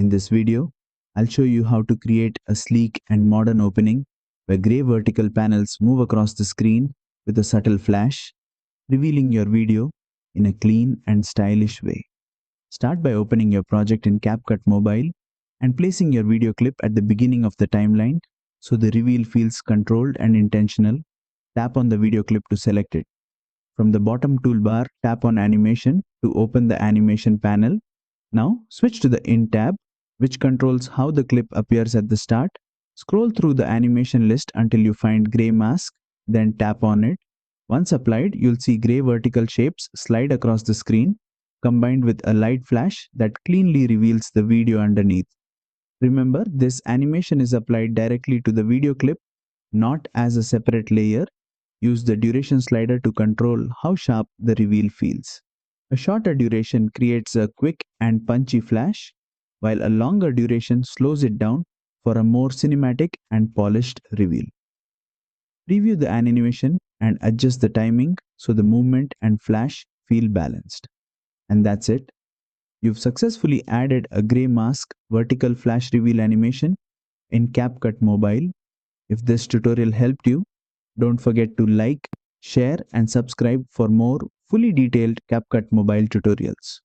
In this video, I'll show you how to create a sleek and modern opening where gray vertical panels move across the screen with a subtle flash, revealing your video in a clean and stylish way. Start by opening your project in CapCut Mobile and placing your video clip at the beginning of the timeline so the reveal feels controlled and intentional. Tap on the video clip to select it. From the bottom toolbar, tap on Animation to open the animation panel. Now, switch to the In tab, which controls how the clip appears at the start. Scroll through the animation list until you find gray mask, then tap on it. Once applied, you'll see gray vertical shapes slide across the screen, combined with a light flash that cleanly reveals the video underneath. Remember, this animation is applied directly to the video clip, not as a separate layer. Use the duration slider to control how sharp the reveal feels. A shorter duration creates a quick and punchy flash, while a longer duration slows it down for a more cinematic and polished reveal. Preview the animation and adjust the timing so the movement and flash feel balanced. And that's it. You've successfully added a gray mask vertical flash reveal animation in CapCut Mobile. If this tutorial helped you, don't forget to like, share and subscribe for more fully detailed CapCut Mobile tutorials.